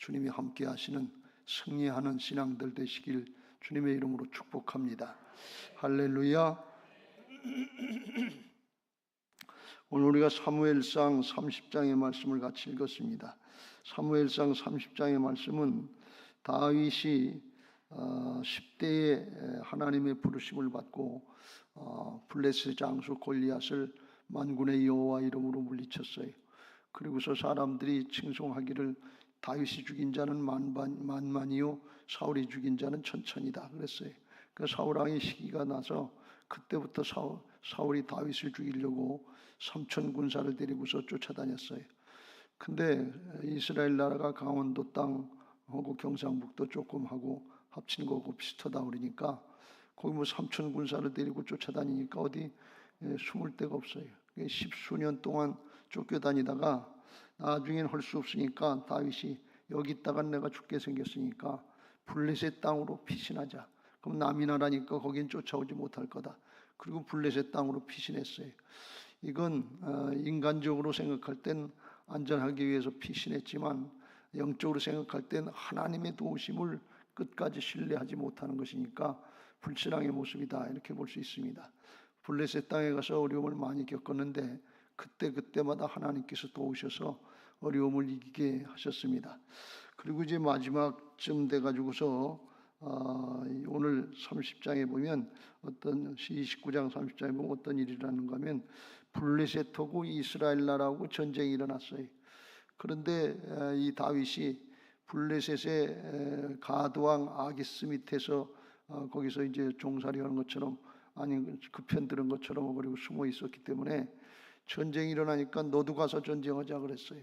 주님이 함께 하시는 승리하는 신앙들 되시길 주님의 이름으로 축복합니다. 할렐루야. 오늘 우리가 사무엘상 30장의 말씀을 같이 읽었습니다. 사무엘상 30장의 말씀은 다윗이 10대에 하나님의 부르심을 받고 블레셋 장수 골리앗을 만군의 여호와 이름으로 물리쳤어요. 그리고서 사람들이 칭송하기를 다윗이 죽인 자는 만만이요 사울이 죽인 자는 천천이다 그랬어요. 그 사울왕의 시기가 나서 그때부터 사울이 다윗을 죽이려고 3천 군사를 데리고서 쫓아다녔어요. 근데 이스라엘 나라가 강원도 땅하고 경상북도 조금 하고 합친 거고 비슷하다 그러니까 거기 뭐 3천 군사를 데리고 쫓아다니니까 어디 숨을 데가 없어요. 10수년 동안 쫓겨다니다가 나중엔 할 수 없으니까 다윗이 여기 있다가 내가 죽게 생겼으니까 블레셋 땅으로 피신하자. 그럼 남이 나라니까 거긴 쫓아오지 못할 거다. 그리고 블레셋 땅으로 피신했어요. 이건 인간적으로 생각할 땐 안전하기 위해서 피신했지만 영적으로 생각할 땐 하나님의 도우심을 끝까지 신뢰하지 못하는 것이니까 불신앙의 모습이다 이렇게 볼 수 있습니다. 블레셋 땅에 가서 어려움을 많이 겪었는데 그때마다 하나님께서 도우셔서 어려움을 이기게 하셨습니다. 그리고 이제 마지막쯤 돼가지고서 오늘 30장에 보면 29장 30장에 보면 어떤 일이 일어나는가 하면 블레셋하고 이스라엘 나라하고 전쟁이 일어났어요. 그런데 이 다윗이 블레셋의 가드왕 아기스 밑에서 거기서 이제 종살이 하는 것처럼 아니 그 편 들은 것처럼 그리고 숨어 있었기 때문에 전쟁이 일어나니까 너도 가서 전쟁하자 그랬어요.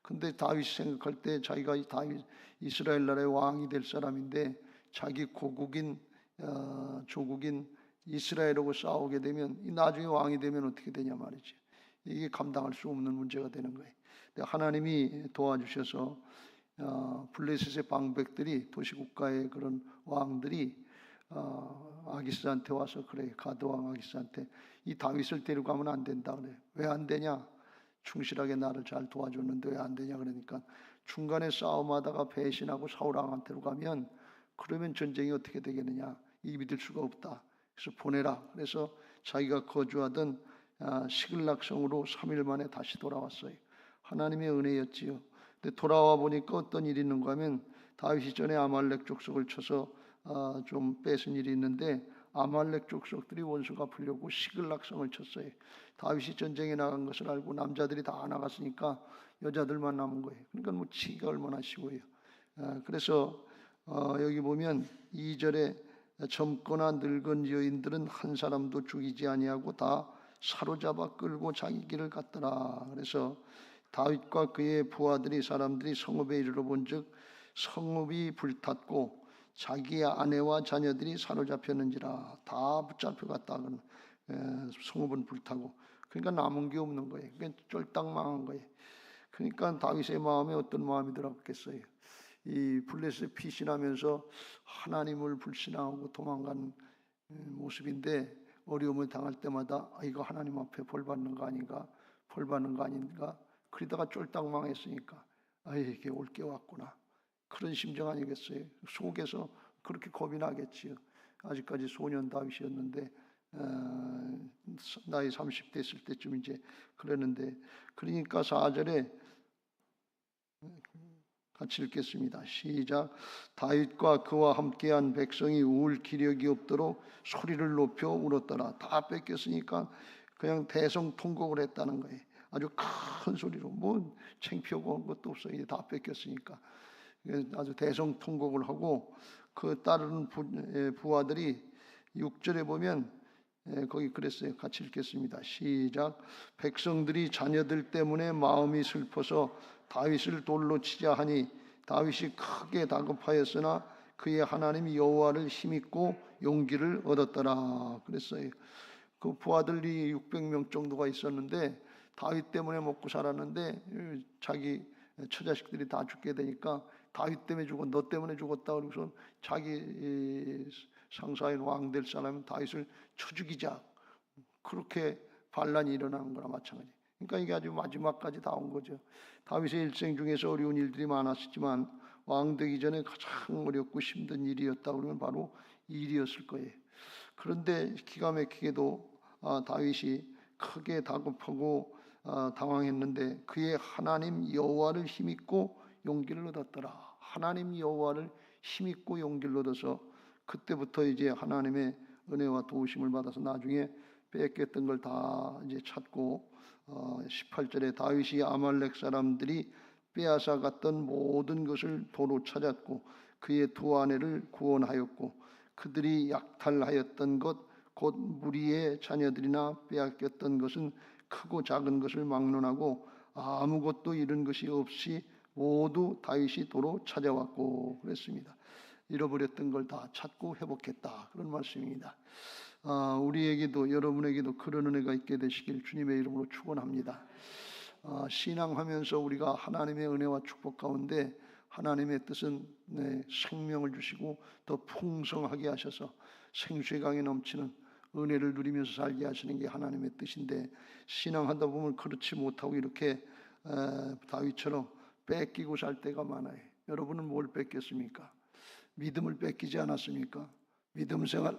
근데 다윗이 생각할 때 자기가 다윗 이스라엘 나라의 왕이 될 사람인데 자기 고국인 조국인 이스라엘하고 싸우게 되면 나중에 왕이 되면 어떻게 되냐 말이지. 이게 감당할 수 없는 문제가 되는 거예요. 근데 하나님이 도와주셔서 블레셋의 방백들이 도시국가의 그런 왕들이 아기스한테 와서 그래 가드왕 아기스한테 이 다윗을 데리고 가면 안 된다 그래. 왜 안 되냐? 충실하게 나를 잘 도와줬는데 왜 안 되냐 그러니까 중간에 싸움하다가 배신하고 사울왕한테로 가면 그러면 전쟁이 어떻게 되겠느냐? 이 믿을 수가 없다. 그래서 보내라. 그래서 자기가 거주하던 시글락성으로 3일 만에 다시 돌아왔어요. 하나님의 은혜였지요. 근데 돌아와 보니까 어떤 일이 있는가 하면 다윗이 전에 아말렉 족속을 쳐서 좀 뺏은 일이 있는데 아말렉 족속들이 원수 갚으려고 시글락성을 쳤어요. 다윗이 전쟁에 나간 것을 알고 남자들이 다 나갔으니까 여자들만 남은 거예요. 그러니까 뭐 치기가 얼마나 쉬워요. 그래서 여기 보면 2절에 젊거나 늙은 여인들은 한 사람도 죽이지 아니하고 다 사로잡아 끌고 자기 길을 갔더라. 그래서 다윗과 그의 부하들이 사람들이 성읍에 이르러 본즉 성읍이 불탔고 자기의 아내와 자녀들이 사로잡혔는지라. 다 붙잡혀 갔다. 성읍은 불타고 그러니까 남은 게 없는 거예요. 그러니까 쫄딱 망한 거예요. 그러니까 다윗의 마음에 어떤 마음이 들었겠어요. 이 블레셋 피신하면서 하나님을 불신하고 도망간 모습인데 어려움을 당할 때마다 이거 하나님 앞에 벌 받는 거 아닌가, 벌 받는 거 아닌가. 그러다가 쫄딱 망했으니까 이게 올 게 왔구나. 그런 심정 아니겠어요? 속에서 그렇게 겁이 나겠지요. 아직까지 소년 다윗이었는데 나이 30대 있을 때쯤 이제 그랬는데 그러니까 4절에 같이 읽겠습니다. 시작. 다윗과 그와 함께한 백성이 울 기력이 없도록 소리를 높여 울었더라. 다 뺏겼으니까 그냥 대성통곡을 했다는 거예요. 아주 큰 소리로 뭐 창피하고 한 것도 없어요. 이제 다 뺏겼으니까 아주 대성통곡을 하고 그 따르는 부하들이 6절에 보면 거기 그랬어요. 같이 읽겠습니다. 시작. 백성들이 자녀들 때문에 마음이 슬퍼서 다윗을 돌로 치자 하니 다윗이 크게 다급하였으나 그의 하나님 여호와를 힘입고 용기를 얻었더라. 그랬어요. 그 부하들이 600명 정도가 있었는데 다윗 때문에 먹고 살았는데 자기 처자식들이 다 죽게 되니까 다윗 때문에 죽어 너 때문에 죽었다 그러고서 자기 상사인 왕 될 사람은 다윗을 쳐 죽이자. 그렇게 반란이 일어나는 거나 마찬가지. 그러니까 이게 아주 마지막까지 다 온 거죠. 다윗의 일생 중에서 어려운 일들이 많았지만 왕 되기 전에 가장 어렵고 힘든 일이었다 그러면 바로 이 일이었을 거예요. 그런데 기가 막히게도 다윗이 크게 다급하고 당황했는데 그의 하나님 여호와를 힘입고 용기를 얻었더라. 하나님 여호와를 힘입고 용기를 얻어서 그때부터 이제 하나님의 은혜와 도우심을 받아서 나중에 뺏겼던 걸 다 이제 찾고 18절에 다윗이 아말렉 사람들이 빼앗아 갔던 모든 것을 도로 찾았고 그의 두 아내를 구원하였고 그들이 약탈하였던 것 곧 무리의 자녀들이나 빼앗겼던 것은 크고 작은 것을 막론하고 아무것도 잃은 것이 없이 모두 다윗이 도로 찾아왔고 그랬습니다. 잃어버렸던 걸 다 찾고 회복했다 그런 말씀입니다. 우리에게도 여러분에게도 그런 은혜가 있게 되시길 주님의 이름으로 축원합니다. 신앙하면서 우리가 하나님의 은혜와 축복 가운데 하나님의 뜻은 생명을 주시고 더 풍성하게 하셔서 생수의 강에 넘치는 은혜를 누리면서 살게 하시는 게 하나님의 뜻인데 신앙하다 보면 그렇지 못하고 이렇게 다윗처럼 뺏기고 살 때가 많아요. 여러분은 뭘 뺏겼습니까? 믿음을 뺏기지 않았습니까? 믿음 생활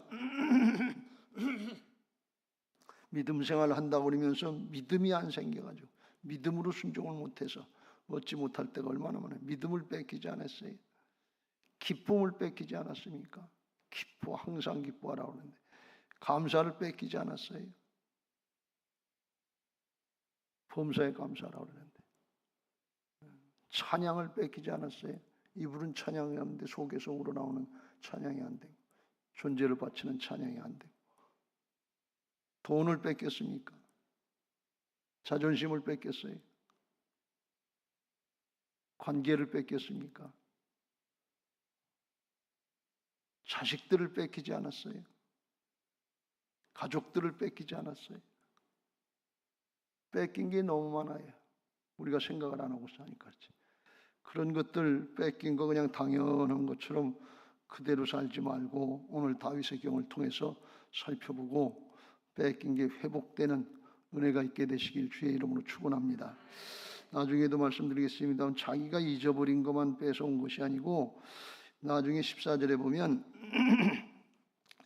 한다고 그러면서 믿음이 안 생겨가지고 믿음으로 순종을 못해서 얻지 못할 때가 얼마나 많아요. 믿음을 뺏기지 않았어요. 기쁨을 뺏기지 않았습니까? 항상 기뻐하라고 하는데 감사를 뺏기지 않았어요. 범사에 감사하라고 그러는데 찬양을 뺏기지 않았어요. 이불은 찬양이 하는데 속에서 우러나오는 찬양이 안 되고 존재를 바치는 찬양이 안 되고 돈을 뺏겼습니까? 자존심을 뺏겼어요. 관계를 뺏겼습니까? 자식들을 뺏기지 않았어요. 가족들을 뺏기지 않았어요. 뺏긴 게 너무 많아요. 우리가 생각을 안 하고 사니까 그렇지. 그런 것들 뺏긴 거 그냥 당연한 것처럼 그대로 살지 말고 오늘 다윗의 경우를 통해서 살펴보고 뺏긴 게 회복되는 은혜가 있게 되시길 주의 이름으로 축원합니다. 나중에도 말씀드리겠습니다. 자기가 잊어버린 것만 뺏어온 것이 아니고 나중에 14절에 보면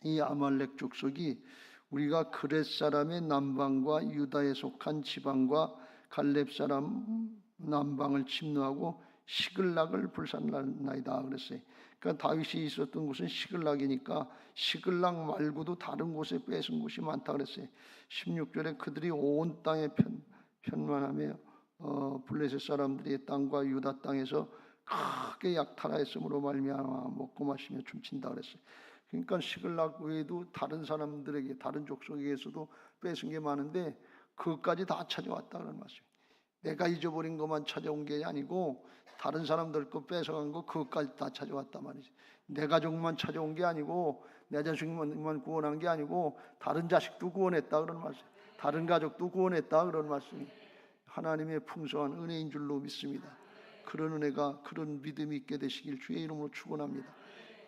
이 아말렉 족속이 우리가 그렛 사람의 남방과 유다에 속한 지방과 갈렙 사람 남방을 침노하고 시글락을 불살랐나이다 그랬어요. 그러니까 다윗이 있었던 곳은 시글락이니까 시글락 말고도 다른 곳에 뺏은 곳이 많다 그랬어요. 16절에 그들이 온 땅에 편만하며 블레셋 사람들의 땅과 유다 땅에서 크게 약탈하였으므로 말미암아 먹고 마시며 춤춘다 그랬어요. 그러니까 시글락 외에도 다른 사람들에게 다른 족속에게서도 뺏은 게 많은데 그것까지 다 찾아왔다는 말씀이에요. 내가 잊어버린 것만 찾아온 게 아니고 다른 사람들 거 뺏어간 거 그것까지 다 찾아왔단 말이지. 내 가족만 찾아온 게 아니고 내 자식만 구원한 게 아니고 다른 자식도 구원했다 그런 말씀. 다른 가족도 구원했다 그런 말씀이 하나님의 풍성한 은혜인 줄로 믿습니다. 그런 은혜가 그런 믿음이 있게 되시길 주의 이름으로 축원합니다.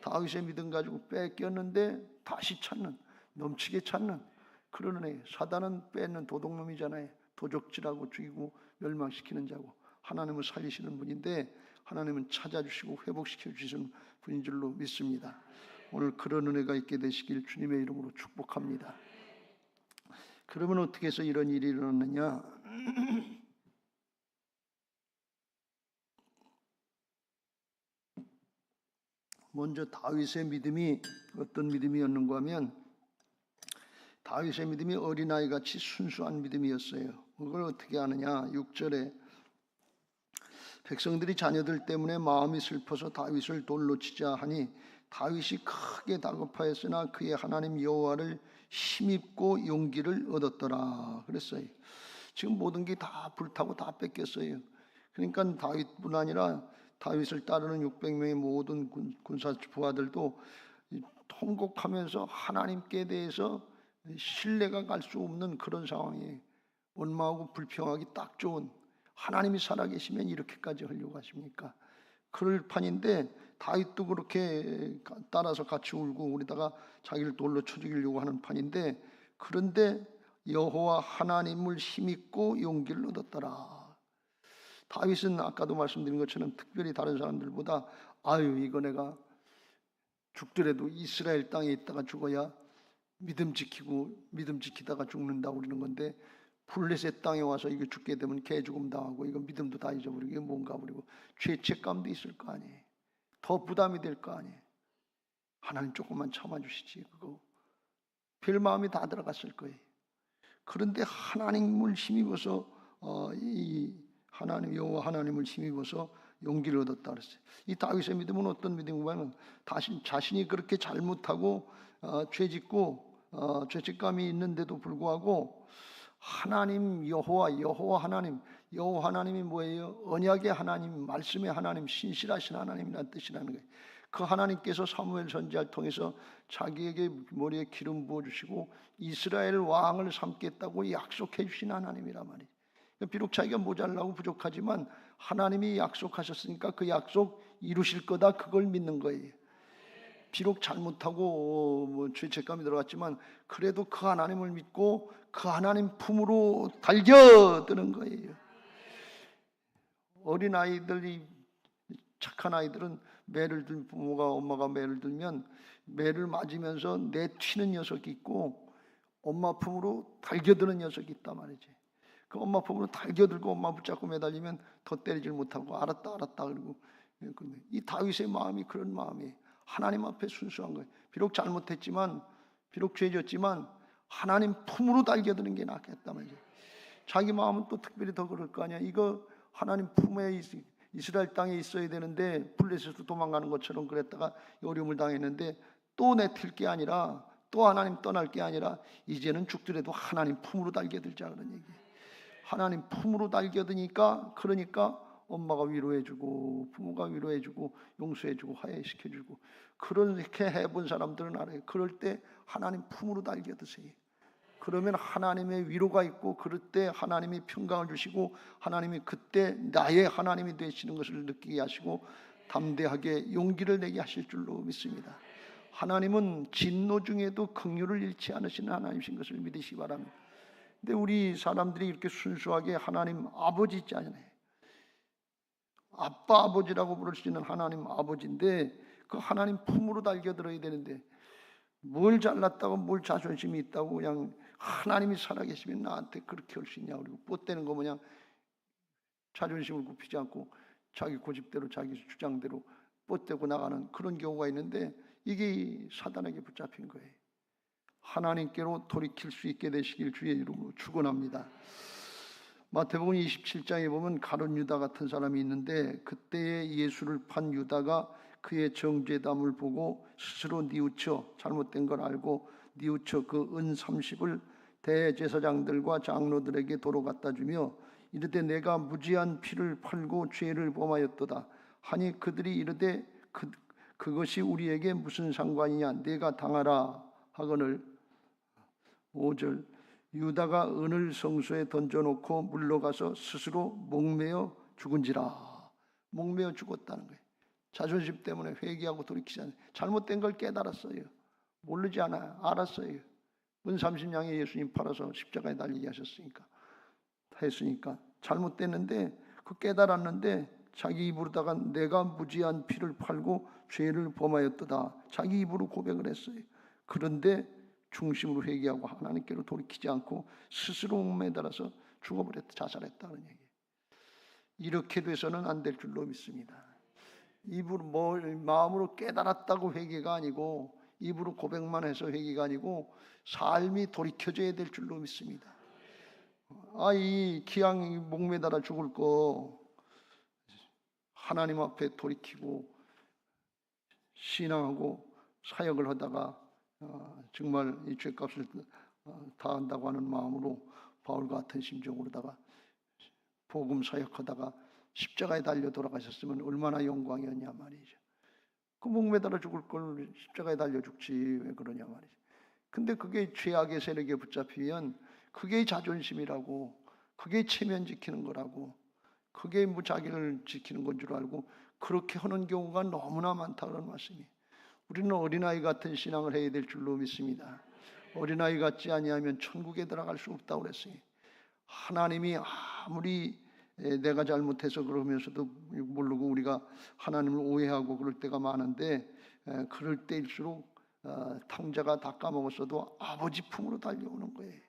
다윗의 믿음 가지고 뺏겼는데 다시 찾는 넘치게 찾는 그런 은혜. 사단은 뺏는 도둑놈이잖아요. 도적질하고 죽이고 멸망시키는 자고 하나님은 살리시는 분인데 하나님은 찾아주시고 회복시켜 주시는 분인 줄로 믿습니다. 오늘 그런 은혜가 있게 되시길 주님의 이름으로 축복합니다. 그러면 어떻게 해서 이런 일이 일어났느냐? 먼저 다윗의 믿음이 어떤 믿음이었는가 하면 다윗의 믿음이 어린아이같이 순수한 믿음이었어요. 그걸 어떻게 아느냐? 6절에 백성들이 자녀들 때문에 마음이 슬퍼서 다윗을 돌로 치자 하니 다윗이 크게 다급하였으나 그의 하나님 여호와를 힘입고 용기를 얻었더라 그랬어요. 지금 모든 게 다 불타고 다 뺏겼어요. 그러니까 다윗뿐 아니라 다윗을 따르는 600명의 모든 군사 부하들도 통곡하면서 하나님께 대해서 신뢰가 갈 수 없는 그런 상황이에요. 원망하고 불평하기 딱 좋은 하나님이 살아계시면 이렇게까지 하려고 하십니까? 그럴 판인데 다윗도 그렇게 따라서 같이 울고 우리다가 자기를 돌로 쳐 죽이려고 하는 판인데 그런데 여호와 하나님을 힘입고 용기를 얻었더라. 다윗은 아까도 말씀드린 것처럼 특별히 다른 사람들보다 이거 내가 죽더라도 이스라엘 땅에 있다가 죽어야 믿음 지키다가 죽는다고 그러는 건데, 블레셋 땅에 와서 이거 죽게 되면 개죽음 당하고 이거 믿음도 다 잊어버리고 이게 뭔가 버리고 죄책감도 있을 거 아니에요. 더 부담이 될 거 아니에요. 하나님 조금만 참아주시지, 그거 별 마음이 다 들어갔을 거예요. 그런데 하나님을 힘입어서 이 하나님 여호와 하나님을 힘입어서 용기를 얻었다 그랬어요. 이 다윗의 믿음은 어떤 믿음이냐면 자신이 그렇게 잘못하고 죄짓고 죄책감이 있는데도 불구하고 하나님 여호와 하나님이 뭐예요? 언약의 하나님, 말씀의 하나님, 신실하신 하나님이라는 뜻이라는 거예요. 그 하나님께서 사무엘 선지자를 통해서 자기에게 머리에 기름 부어주시고 이스라엘 왕을 삼겠다고 약속해 주신 하나님이란 말이에요. 비록 자기가 모자라고 부족하지만 하나님이 약속하셨으니까 그 약속 이루실 거다, 그걸 믿는 거예요. 비록 잘못하고 죄책감이 들어갔지만 그래도 그 하나님을 믿고 그 하나님 품으로 달겨드는 거예요. 어린아이들이, 착한 아이들은 엄마가 매를 들면 매를 맞으면서 내튀는 녀석이 있고 엄마 품으로 달겨드는 녀석이 있단 말이지. 그 엄마 품으로 달겨들고 엄마 붙잡고 매달리면 더 때리질 못하고 알았다 그러고. 이 다윗의 마음이 그런 마음이에요. 하나님 앞에 순수한 거예요. 비록 잘못했지만, 비록 죄졌지만 하나님 품으로 달겨드는 게 낫겠단 말이에요. 자기 마음은 또 특별히 더 그럴 거 아니야. 이거 하나님 품에 이스라엘 땅에 있어야 되는데 블레셋으로 도망가는 것처럼 그랬다가 어려움을 당했는데 또 내틸 게 아니라, 또 하나님 떠날 게 아니라 이제는 죽더라도 하나님 품으로 달겨들자, 그런 얘기예요. 하나님 품으로 달겨드니까, 그러니까 엄마가 위로해주고 부모가 위로해주고 용서해주고 화해시켜주고, 그렇게 해본 사람들은 알아요. 그럴 때 하나님 품으로 달겨드세요. 그러면 하나님의 위로가 있고, 그럴 때 하나님이 평강을 주시고 하나님이 그때 나의 하나님이 되시는 것을 느끼게 하시고 담대하게 용기를 내게 하실 줄로 믿습니다. 하나님은 진노 중에도 긍휼을 잃지 않으시는 하나님이신 것을 믿으시기 바랍니다. 근데 우리 사람들이 이렇게 순수하게 하나님 아버지 있지 않나요? 아빠 아버지라고 부를 수 있는 하나님 아버지인데 그 하나님 품으로 달겨들어야 되는데, 뭘 잘났다고 뭘 자존심이 있다고 그냥 하나님이 살아계시면 나한테 그렇게 할 수 있냐, 그리고 뻗대는 거 그냥 자존심을 굽히지 않고 자기 고집대로 자기 주장대로 뻗대고 나가는 그런 경우가 있는데, 이게 사단에게 붙잡힌 거예요. 하나님께로 돌이킬 수 있게 되시길 주의 이름으로 축원합니다. 마태복음 27장에 보면 가룟 유다 같은 사람이 있는데, 그때에 예수를 판 유다가 그의 정죄담을 보고 스스로 뉘우쳐, 잘못된 걸 알고 뉘우쳐 그 은 30을 대제사장들과 장로들에게 도로 갖다 주며 이르되 내가 무지한 피를 팔고 죄를 범하였도다 하니, 그들이 이르되 그것이 우리에게 무슨 상관이냐, 내가 당하라 하거늘. 5절, 유다가 은을 성소에 던져놓고 물러가서 스스로 목매어 죽은지라. 목매어 죽었다는 거예요. 자존심 때문에 회개하고 돌이키지 않아요. 잘못된 걸 깨달았어요. 모르지 않아요. 알았어요. 은 30냥에 예수님 팔아서 십자가에 달리게 하셨으니까, 했으니까 잘못됐는데 그 깨달았는데 자기 입으로다가 내가 무지한 피를 팔고 죄를 범하였도다 자기 입으로 고백을 했어요. 그런데 중심으로 회개하고 하나님께로 돌이키지 않고 스스로 매달아서 죽어버렸다, 자살했다는 얘기예요. 이렇게 돼서는 안 될 줄로 믿습니다. 입으로 마음으로 깨달았다고 회개가 아니고, 입으로 고백만 해서 회개가 아니고 삶이 돌이켜져야 될 줄로 믿습니다. 이 기왕 목매달아 죽을 거 하나님 앞에 돌이키고 신앙하고 사역을 하다가 정말 이 죄값을 다 한다고 하는 마음으로 바울 같은 심정으로다가 복음 사역하다가 십자가에 달려 돌아가셨으면 얼마나 영광이었냐 말이죠. 그 목매달아 죽을 걸 십자가에 달려 죽지 왜 그러냐 말이죠. 근데 그게 죄악의 세력에 붙잡히면 그게 자존심이라고, 그게 체면 지키는 거라고, 그게 뭐 자기를 지키는 건 줄 알고 그렇게 하는 경우가 너무나 많다는 말씀이에요. 우리는 어린아이 같은 신앙을 해야 될 줄로 믿습니다. 어린아이 같지 아니하면 천국에 들어갈 수 없다고 그랬어요. 하나님이 아무리 내가 잘못해서 그러면서도 모르고 우리가 하나님을 오해하고 그럴 때가 많은데, 그럴 때일수록 탕자가 다 까먹었어도 아버지 품으로 달려오는 거예요.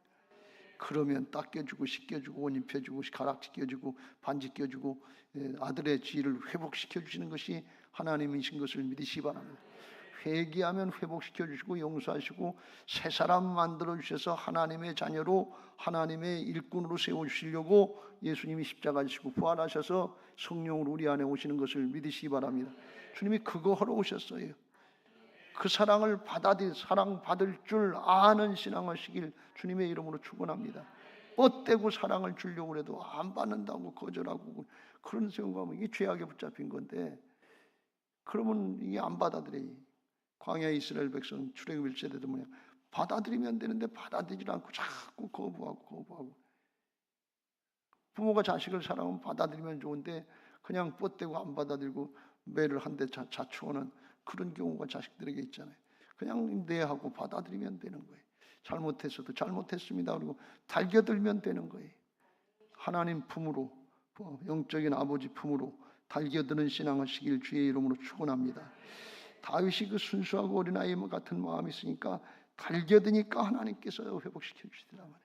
그러면 닦여주고 씻겨주고 옷 입혀주고 가락시켜주고 반지 껴주고 아들의 지위를 회복시켜주시는 것이 하나님이신 것을 믿으시기 바랍니다. 회개하면 회복시켜주시고 용서하시고 새 사람 만들어주셔서 하나님의 자녀로 하나님의 일꾼으로 세워주시려고 예수님이 십자가 지시고 부활하셔서 성령으로 우리 안에 오시는 것을 믿으시기 바랍니다. 주님이 그거 하러 오셨어요. 그 사랑을 사랑받을 줄 아는 신앙하시길 주님의 이름으로 축원합니다. 뻗대고 사랑을 주려고 해도 안 받는다고 거절하고 그런 생각하면 이게 죄악에 붙잡힌 건데, 그러면 이게 안 받아들여요. 광야의 이스라엘 백성 출애굽 1세 때도 뭐냐, 받아들이면 되는데 받아들이지 않고 자꾸 거부하고 부모가 자식을 사랑하면 받아들이면 좋은데 그냥 뻗대고 안 받아들이고 매를 한 대 자초하는 그런 경우가 자식들에게 있잖아요. 그냥 내하고 받아들이면 되는 거예요. 잘못했어도 잘못했습니다 그리고 달겨들면 되는 거예요. 하나님 품으로, 영적인 아버지 품으로 달겨드는 신앙하시길 주의 이름으로 축원합니다. 다윗이 그 순수하고 어린아이 같은 마음이 있으니까 달겨드니까 하나님께서 회복시켜 주시더란 말이에요.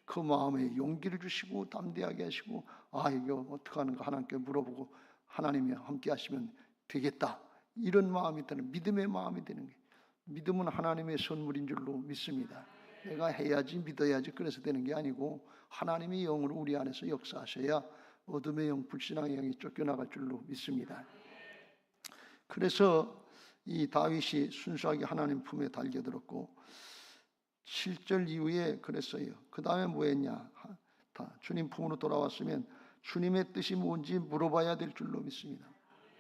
그 마음에 용기를 주시고 담대하게 하시고, 이거 어떻게 하는가 하나님께 물어보고 하나님이 함께 하시면 되겠다, 이런 마음이 되는, 믿음의 마음이 되는 게, 믿음은 하나님의 선물인 줄로 믿습니다. 내가 해야지 믿어야지 그래서 되는 게 아니고 하나님이 영으로 우리 안에서 역사하셔야 어둠의 영, 불신앙의 영이 쫓겨나갈 줄로 믿습니다. 그래서 이 다윗이 순수하게 하나님 품에 달겨들었고 7절 이후에 그랬어요. 그 다음에 뭐 했냐, 주님 품으로 돌아왔으면 주님의 뜻이 뭔지 물어봐야 될 줄로 믿습니다.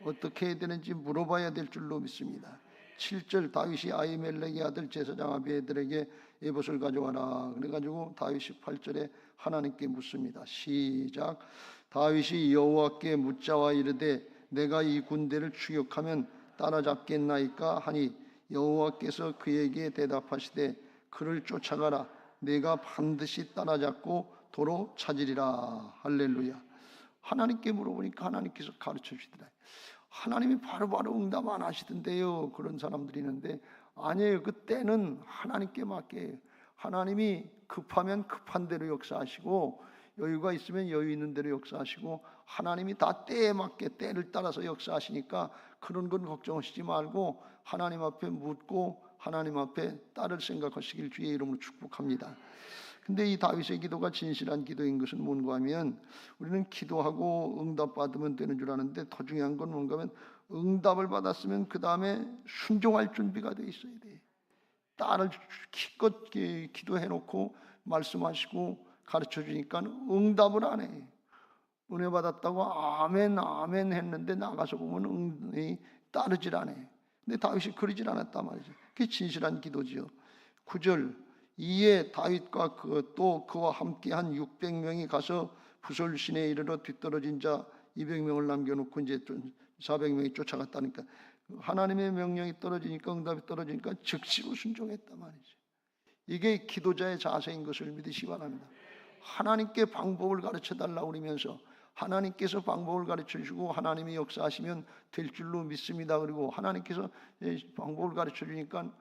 어떻게 해야 되는지 물어봐야 될 줄로 믿습니다. 7절, 다윗이 아히멜렉의 아들 제사장 아비에들에게 에봇을 가져와라. 그래가지고 다윗이 8절에 하나님께 묻습니다. 시작. 다윗이 여호와께 묻자와 이르되 내가 이 군대를 추격하면 따라잡겠나이까 하니 여호와께서 그에게 대답하시되 그를 쫓아가라. 내가 반드시 따라잡고 도로 찾으리라. 할렐루야. 하나님께 물어보니까 하나님께서 가르쳐 주시더라. 하나님이 바로바로 응답 안 하시던데요. 그런 사람들이 있는데 아니에요. 그 때는 하나님께 맡겨요. 하나님이 급하면 급한 대로 역사하시고 여유가 있으면 여유 있는 대로 역사하시고 하나님이 다 때에 맞게 때를 따라서 역사하시니까 그런 건 걱정하시지 말고 하나님 앞에 묻고 하나님 앞에 따를 생각하시길 주의 이름으로 축복합니다. 근데 이 다윗의 기도가 진실한 기도인 것은 뭔가 하면 우리는 기도하고 응답받으면 되는 줄 아는데 더 중요한 건 뭔가 하면 응답을 받았으면 그 다음에 순종할 준비가 돼 있어야 돼. 딸을 기껏 기도해놓고 말씀하시고 가르쳐 주니까 응답을 안 해. 은혜 받았다고 아멘 아멘 했는데 나가서 보면 따르질 않아. 근데 다윗이 그러질 않았단 말이죠. 그게 진실한 기도지요. 9절 이에 다윗과 또 그와 함께한 600명이 가서 부솔신에 이르러 뒤떨어진 자 200명을 남겨놓고 이제 400명이 쫓아갔다니까 하나님의 명령이 떨어지니까 응답이 떨어지니까 즉시로 순종했단 말이죠. 이게 기도자의 자세인 것을 믿으시기 바랍니다. 하나님께 방법을 가르쳐 달라고 그러면서 하나님께서 방법을 가르쳐 주시고 하나님이 역사하시면 될 줄로 믿습니다. 그리고 하나님께서 방법을 가르쳐 주니까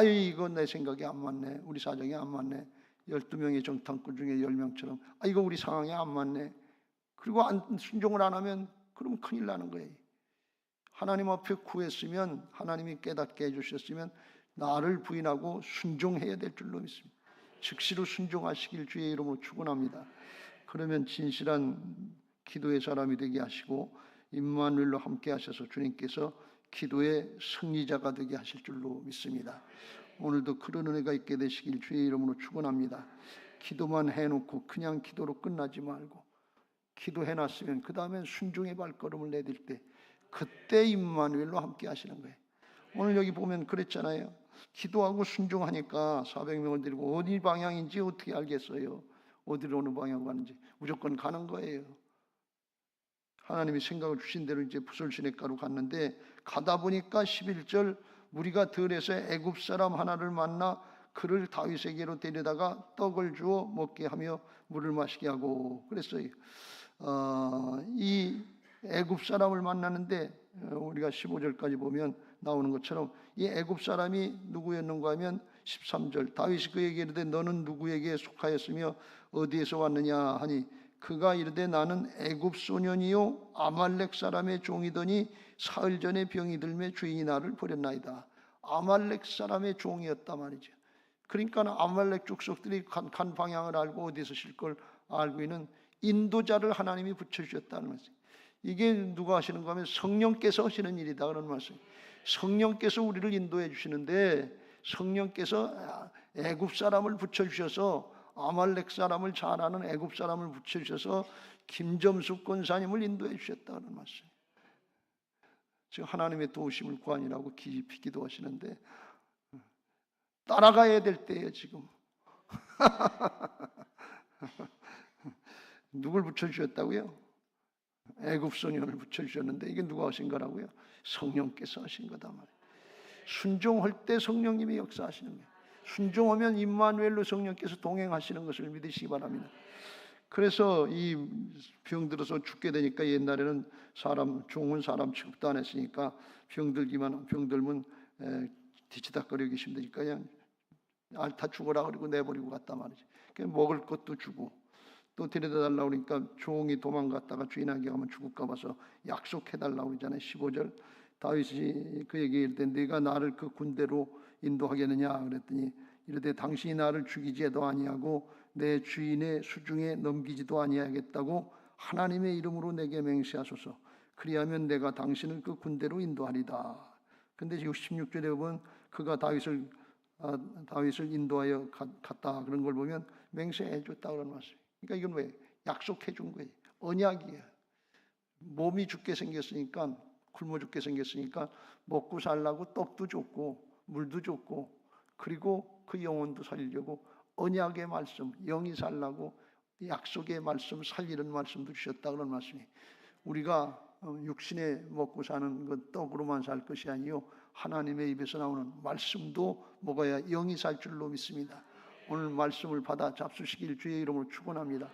이건 내 생각이 안 맞네. 우리 사정이 안 맞네. 12명의 정탐꾼 중에 10명처럼 이거 우리 상황이 안 맞네. 그리고 순종을 안 하면 그럼 큰일 나는 거예요. 하나님 앞에 구했으면 하나님이 깨닫게 해주셨으면 나를 부인하고 순종해야 될 줄로 믿습니다. 즉시로 순종하시길 주의 이름으로 축원합니다. 그러면 진실한 기도의 사람이 되게 하시고 임마누엘로 함께 하셔서 주님께서 기도의 승리자가 되게 하실 줄로 믿습니다. 오늘도 그런 은혜가 있게 되시길 주의 이름으로 축원합니다. 기도만 해놓고 그냥 기도로 끝나지 말고 기도해놨으면 그 다음엔 순종의 발걸음을 내딜 때 그때 임마누엘로 함께 하시는 거예요. 오늘 여기 보면 그랬잖아요. 기도하고 순종하니까 400명을 데리고 어디 방향인지 어떻게 알겠어요? 어디로 어느 방향 가는지 무조건 가는 거예요. 하나님이 생각을 주신 대로 이제 부솔시내가로 갔는데 가다 보니까 11절 무리가 들에서 애굽 사람 하나를 만나 그를 다윗에게로 데려다가 떡을 주어 먹게 하며 물을 마시게 하고 그랬어요. 이 애굽 사람을 만나는데 우리가 15절까지 보면 나오는 것처럼 이 애굽 사람이 누구였는가 하면 13절 다윗이 그에게 이르되 너는 누구에게 속하였으며 어디에서 왔느냐 하니 그가 이르되 나는 애굽 소년이요 아말렉 사람의 종이더니 사흘 전에 병이 들매 주인이 나를 버렸나이다. 아말렉 사람의 종이었단 말이죠. 그러니까 아말렉 족속들이 간 방향을 알고 어디에서 쉴 걸 알고 있는 인도자를 하나님이 붙여주셨다는 말씀. 이게 누가 하시는가 하면 성령께서 하시는 일이다 그런 말씀. 성령께서 우리를 인도해 주시는데 성령께서 애굽 사람을 붙여주셔서 아말렉 사람을 잘 아는 애굽 사람을 붙여주셔서 김점숙 권사님을 인도해 주셨다는 말씀. 지금 하나님의 도우심을 구하니라고 깊이 기도하시는데 따라가야 될 때예요 지금. 누굴 붙여주셨다고요? 애굽 소년을 붙여주셨는데 이게 누가 하신 거라고요? 성령께서 하신 거다 말이에요. 순종할 때 성령님이 역사하시는 거예요. 순종하면 임마누엘로 성령께서 동행하시는 것을 믿으시기 바랍니다. 그래서 이 병들어서 죽게 되니까 옛날에는 종은 사람 취급도 안 했으니까 병들면 뒤치다거리기 힘드니까 그냥 다 죽어라 그리고 내버리고 갔단 말이지. 먹을 것도 주고 또 데려다 달라고 그러니까 종이 도망갔다가 주인에게 가면 죽을까 봐서 약속해 달라고 그러잖아요. 15절 다윗이 그에게 이르되 네가 나를 그 군대로 인도하겠느냐 그랬더니 이르되 당신이 나를 죽이지도 아니하고 내 주인의 수중에 넘기지도 아니하겠다고 하나님의 이름으로 내게 맹세하소서. 그리하면 내가 당신을 그 군대로 인도하리다. 근데 지금 16절에 보면 그가 다윗을 인도하여 갔다 그런 걸 보면 맹세해 줬다 그런 말씀. 그러니까 이건 왜? 약속해 준 거예요. 언약이에요. 몸이 죽게 생겼으니까 굶어 죽게 생겼으니까 먹고 살라고 떡도 줬고 물도 줬고 그리고 그 영혼도 살리려고 언약의 말씀, 영이 살라고 약속의 말씀, 살리는 말씀도 주셨다 그런 말씀이. 우리가 육신에 먹고 사는 것 떡으로만 살 것이 아니요 하나님의 입에서 나오는 말씀도 먹어야 영이 살 줄로 믿습니다. 오늘 말씀을 받아 잡수시길 주의 이름으로 축원합니다.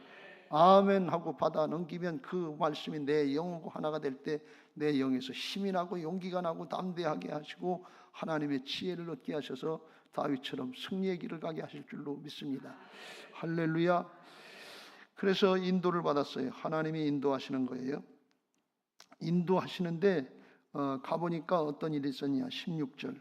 아멘 하고 받아 넘기면 그 말씀이 내 영하고 하나가 될 때 내 영에서 힘이 나고 용기가 나고 담대하게 하시고 하나님의 지혜를 얻게 하셔서 다윗처럼 승리의 길을 가게 하실 줄로 믿습니다. 할렐루야. 그래서 인도를 받았어요. 하나님이 인도하시는 거예요. 인도하시는데 가보니까 어떤 일이 있었냐. 16절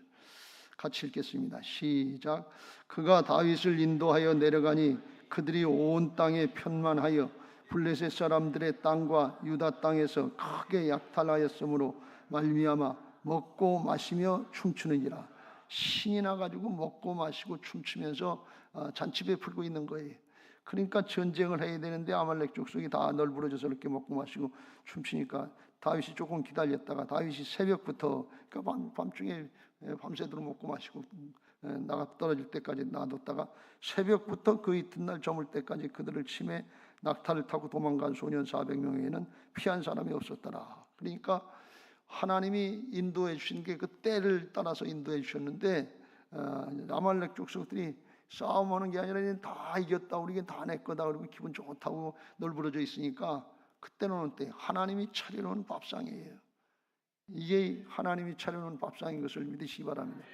같이 읽겠습니다. 시작. 그가 다윗을 인도하여 내려가니 그들이 온 땅에 편만하여 블레셋 사람들의 땅과 유다 땅에서 크게 약탈하였으므로 말미암아 먹고 마시며 춤추느니라. 신이 나가지고 먹고 마시고 춤추면서 잔치 베풀고 있는 거예요. 그러니까 전쟁을 해야 되는데 아말렉 족속이 다 널브러져서 이렇게 먹고 마시고 춤추니까 다윗이 조금 기다렸다가 다윗이 새벽부터 그러니까 밤중에 밤새도록 먹고 마시고 나가 떨어질 때까지 놔뒀다가 새벽부터 그 이튿날 저물 때까지 그들을 치매 낙타를 타고 도망간 소년 400명에는 피한 사람이 없었더라. 그러니까 하나님이 인도해 주신 게 그 때를 따라서 인도해 주셨는데 아말렉 족속들이 싸움하는 게 아니라 다 이겼다 우리가 다 내 거다 그리고 기분 좋다고 널브러져 있으니까 그때는 어때? 하나님이 차려놓은 밥상이에요. 이게 하나님이 차려놓은 밥상인 것을 믿으시기 바랍니다.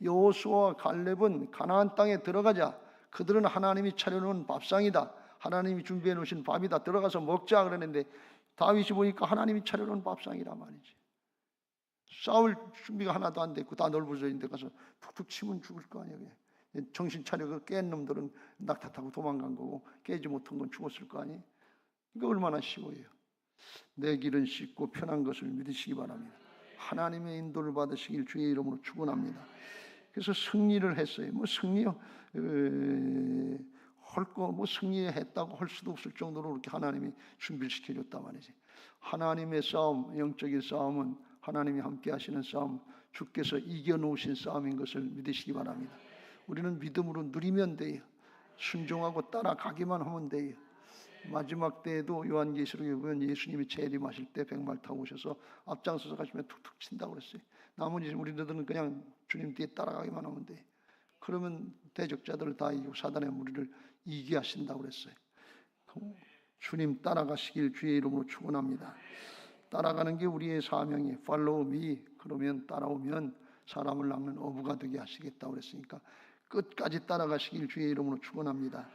여호수아와 갈렙은 가나안 땅에 들어가자 그들은 하나님이 차려놓은 밥상이다. 하나님이 준비해 놓으신 밥이다. 들어가서 먹자 그러는데 다윗이 보니까 하나님이 차려놓은 밥상이란 말이지. 싸울 준비가 하나도 안 됐고 다 널브러져 있는데 가서 툭툭 치면 죽을 거 아니에요. 정신 차려 깬 놈들은 낙타 타고 도망간 거고 깨지 못한 건 죽었을 거 아니에요. 이거 얼마나 쉬워요. 내 길은 쉽고 편한 것을 믿으시기 바랍니다. 하나님의 인도를 받으시길 주의 이름으로 축원합니다. 그래서 승리를 했어요. 뭐 승리요, 승리했다고 할 수도 없을 정도로 그렇게 하나님이 준비를 시켜줬단 말이지. 하나님의 싸움, 영적인 싸움은 하나님이 함께 하시는 싸움, 주께서 이겨놓으신 싸움인 것을 믿으시기 바랍니다. 우리는 믿음으로 누리면 돼요. 순종하고 따라가기만 하면 돼요. 마지막 때에도 요한계시록에 보면 예수님이 재림하실 때 백말 타고 오셔서 앞장서서 가시면 툭툭 친다고 그랬어요. 나머지 우리들은 그냥 주님 뒤에 따라가기만 하면 돼. 그러면 대적자들을 다 이기고 사단의 무리를 이기게 하신다고 그랬어요. 주님 따라가시길 주의 이름으로 축원합니다. 따라가는 게 우리의 사명이 follow me. 그러면 따라오면 사람을 낚는 어부가 되게 하시겠다고 그랬으니까 끝까지 따라가시길 주의 이름으로 축원합니다.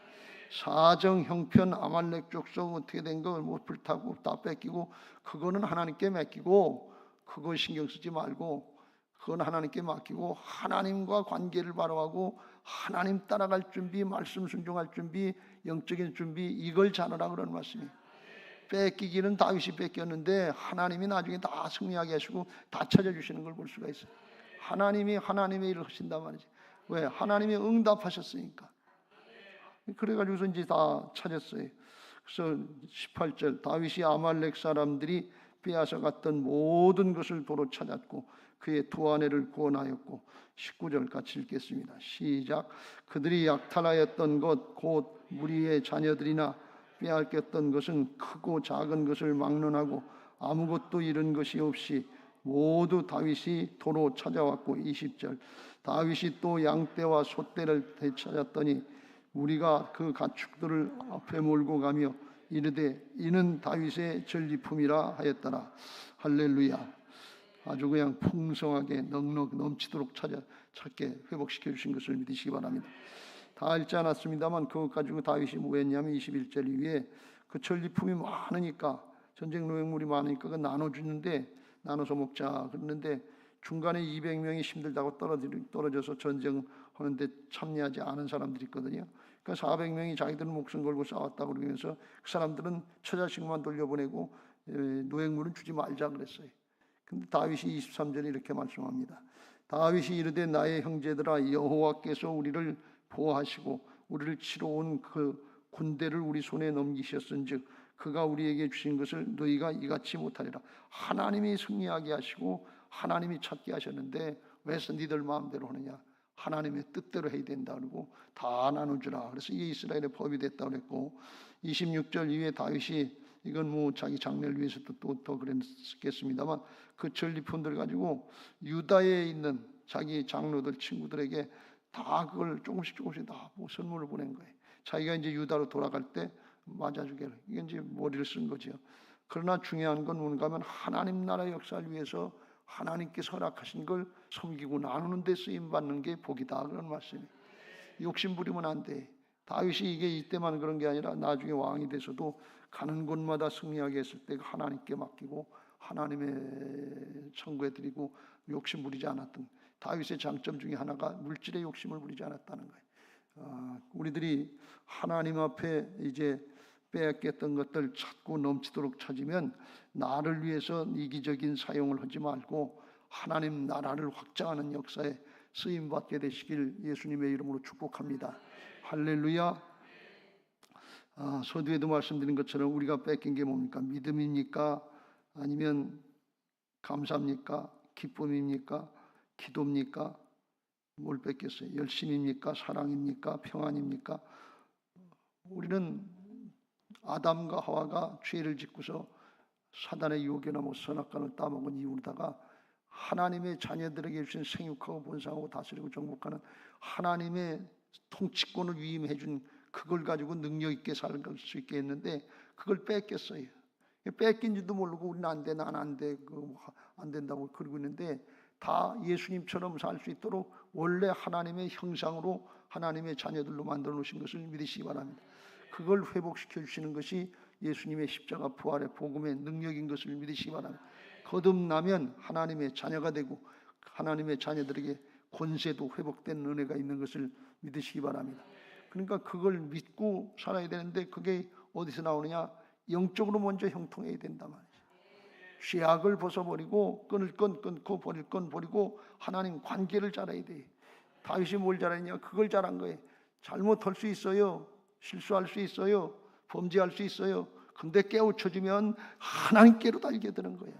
사정 형편 아말렉 족속 어떻게 된 거 뭐 불타고 다 뺏기고 그거는 하나님께 맡기고 그거 신경 쓰지 말고 그건 하나님께 맡기고 하나님과 관계를 바로하고 하나님 따라갈 준비, 말씀 순종할 준비, 영적인 준비 이걸 잘하라 그런 말씀이에요. 뺏기기는 다윗이 뺏겼는데 하나님이 나중에 다 승리하게 하시고 다 찾아주시는 걸 볼 수가 있어요. 하나님이 하나님의 일을 하신단 말이지. 왜? 하나님이 응답하셨으니까. 그래가지고서 이제 다 찾았어요. 그래서 18절 다윗이 아말렉 사람들이 빼앗아 갔던 모든 것을 도로 찾았고 그의 두 아내를 구원하였고 19절 같이 읽겠습니다. 시작. 그들이 약탈하였던 것 곧 무리의 자녀들이나 빼앗겼던 것은 크고 작은 것을 막론하고 아무것도 잃은 것이 없이 모두 다윗이 도로 찾아왔고 20절 다윗이 또 양떼와 소떼를 되찾았더니 우리가 그 가축들을 앞에 몰고 가며 이르되 이는 다윗의 전리품이라 하였더라. 할렐루야. 아주 그냥 풍성하게 넉넉 넘치도록 찾게 회복시켜 주신 것을 믿으시기 바랍니다. 다 읽지 않았습니다만 그것 가지고 다윗이 뭐 했냐면 21절 이후에 그 전리품이 많으니까 전쟁 노획물이 많으니까 그 나눠주는데 나눠서 먹자 그랬는데 중간에 200명이 힘들다고 떨어져서 전쟁하는데 참여하지 않은 사람들이 있거든요. 그러니까 400명이 자기들은 목숨 걸고 싸웠다고 그러면서 그 사람들은 처자식만 돌려보내고 노획물은 주지 말자 그랬어요. 근데 다윗이 23절에 이렇게 말씀합니다. 다윗이 이르되 나의 형제들아 여호와께서 우리를 보호하시고 우리를 치러 온 그 군대를 우리 손에 넘기셨은즉 그가 우리에게 주신 것을 너희가 이같이 못하리라. 하나님이 승리하게 하시고 하나님이 찾게 하셨는데 왜 니들 마음대로 하느냐. 하나님의 뜻대로 해야 된다 그러고 다 나눠주라. 그래서 이게 이스라엘의 법이 됐다고 그랬고 26절 이후에 다윗이 이건 뭐 자기 장래를 위해서도 또 더 그랬겠습니다만 그 전리품들 가지고 유다에 있는 자기 장로들 친구들에게 다 그걸 조금씩 다 선물을 보낸 거예요. 자기가 이제 유다로 돌아갈 때 맞아주게. 이게 이제 머리를 쓴 거죠. 그러나 중요한 건 뭔가 하면 하나님 나라 역사를 위해서 하나님께서 허락하신 걸 섬기고 나누는 데 쓰임 받는 게 복이다 그런 말씀이에요. 욕심 부리면 안 돼. 다윗이 이게 이때만 그런 게 아니라 나중에 왕이 돼서도 가는 곳마다 승리하게 했을 때 하나님께 맡기고 하나님의 청구해 드리고 욕심 부리지 않았던 다윗의 장점 중에 하나가 물질의 욕심을 부리지 않았다는 거예요. 우리들이 하나님 앞에 이제 빼앗겼던 것들 찾고 넘치도록 찾으면 나를 위해서 이기적인 사용을 하지 말고 하나님 나라를 확장하는 역사에 쓰임받게 되시길 예수님의 이름으로 축복합니다. 할렐루야. 서두에도 말씀드린 것처럼 우리가 뺏긴 게 뭡니까? 믿음입니까? 아니면 감사입니까? 기쁨입니까? 기도입니까? 뭘 뺏겼어요? 열심입니까? 사랑입니까? 평안입니까? 우리는 아담과 하와가 죄를 짓고서 사단의 유혹이나 뭐 선악과를 따먹은 이유로다가 하나님의 자녀들에게 주신 생육하고 번성하고 다스리고 정복하는 하나님의 통치권을 위임해 준 그걸 가지고 능력 있게 살 수 있게 했는데 그걸 뺏겼어요. 뺏긴지도 모르고 우리는 안 돼, 난 안 돼, 안 된다고 그러고 있는데 다 예수님처럼 살 수 있도록 원래 하나님의 형상으로 하나님의 자녀들로 만들어 놓으신 것을 믿으시기 바랍니다. 그걸 회복시켜 주시는 것이 예수님의 십자가 부활의 복음의 능력인 것을 믿으시기 바랍니다. 거듭나면 하나님의 자녀가 되고 하나님의 자녀들에게 권세도 회복된 은혜가 있는 것을 믿으시기 바랍니다. 그러니까 그걸 믿고 살아야 되는데 그게 어디서 나오느냐? 영적으로 먼저 형통해야 된단 말이죠. 죄악을 벗어버리고 끊을 건 끊고 버릴 건 버리고 하나님 관계를 잘해야 돼. 다윗이 뭘 잘했냐? 그걸 잘한 거예요. 잘못할 수 있어요. 실수할 수 있어요. 범죄할 수 있어요. 근데 깨우쳐주면 하나님께로 달겨드는 거예요.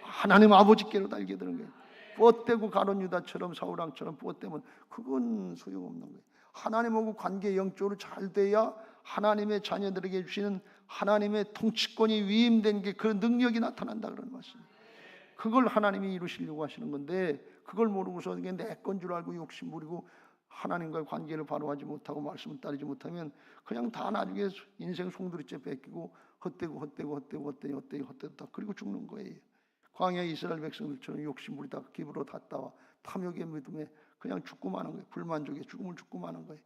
하나님 아버지께로 달겨드는 거예요. 뻗대고 가룟 유다처럼 사울왕처럼 뻗대면 그건 소용없는 거예요. 하나님하고 관계 영적으로 잘 돼야 하나님의 자녀들에게 주시는 하나님의 통치권이 위임된 게 그 능력이 나타난다 그런 말씀이에요. 그걸 하나님이 이루시려고 하시는 건데 그걸 모르고서 이게 내 건 줄 알고 욕심 부리고 하나님과의 관계를 바로 하지 못하고 말씀을 따르지 못하면 그냥 다 나중에 인생 송두리째 뺏기고 헛되고 다 그리고 죽는 거예요. 광야 이스라엘 백성들처럼 욕심 부리다가 기브로 닿다와 탐욕의 믿음에 그냥 죽고 마는 거예요. 불만족에 죽음을 죽고 마는 거예요.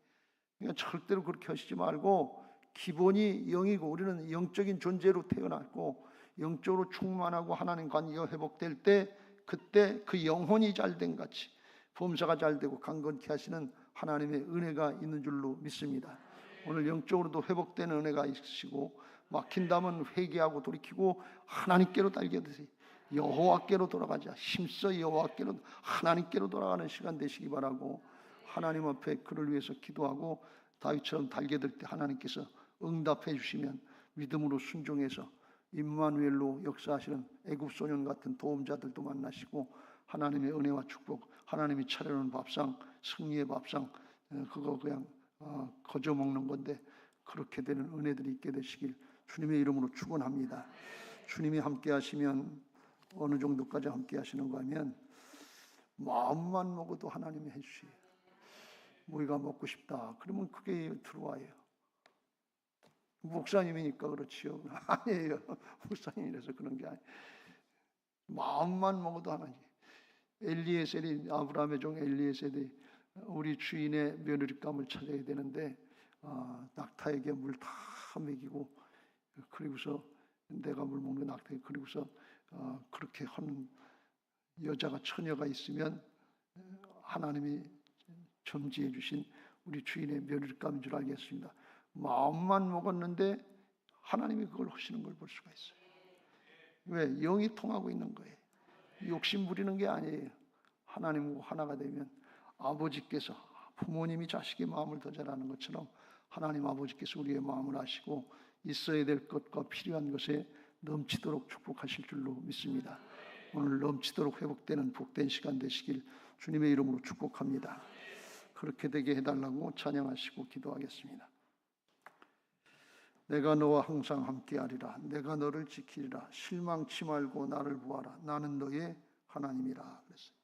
그러니까 절대로 그렇게 하시지 말고 기본이 영이고 우리는 영적인 존재로 태어났고 영적으로 충만하고 하나님 관계가 회복될 때 그때 그 영혼이 잘된 같이 범사가 잘되고 강건케 하시는 하나님의 은혜가 있는 줄로 믿습니다. 오늘 영적으로도 회복되는 은혜가 있으시고 막힌다면 회개하고 돌이키고 하나님께로 달겨드세요. 여호와께로 돌아가자. 힘써 여호와께로 하나님께로 돌아가는 시간 되시기 바라고 하나님 앞에 그를 위해서 기도하고 다윗처럼 달겨들 때 하나님께서 응답해 주시면 믿음으로 순종해서 임마누엘로 역사하시는 애굽 소년 같은 도움자들도 만나시고 하나님의 은혜와 축복, 하나님이 차려놓은 밥상, 승리의 밥상 그거 그냥 거저 먹는 건데 그렇게 되는 은혜들이 있게 되시길 주님의 이름으로 축원합니다. 주님이 함께 하시면 어느 정도까지 함께 하시는가 하면 마음만 먹어도 하나님이 해주시요. 우리가 먹고 싶다 그러면 그게 들어와요. 목사님이니까 그렇지요. 아니에요. 목사님이라서 그런 게 아니에요. 마음만 먹어도 하나님. 엘리에셀이 아브라함의 종 엘리에셀이 우리 주인의 며느리감을 찾아야 되는데 낙타에게 물 다 먹이고 그리고서 내가 물 먹는 낙타에 그리고서 그렇게 하는 여자가 처녀가 있으면 하나님이 점지해 주신 우리 주인의 며느리감인 줄 알겠습니다. 마음만 먹었는데 하나님이 그걸 하시는 걸 볼 수가 있어요. 왜? 영이 통하고 있는 거예요. 욕심 부리는 게 아니에요. 하나님과 하나가 되면 아버지께서 부모님이 자식의 마음을 더 잘하는 것처럼 하나님 아버지께서 우리의 마음을 아시고 있어야 될 것과 필요한 것에 넘치도록 축복하실 줄로 믿습니다. 오늘 넘치도록 회복되는 복된 시간 되시길 주님의 이름으로 축복합니다. 그렇게 되게 해달라고 찬양하시고 기도하겠습니다. 내가 너와 항상 함께하리라. 내가 너를 지키리라. 실망치 말고 나를 보아라. 나는 너의 하나님이라 그랬어요.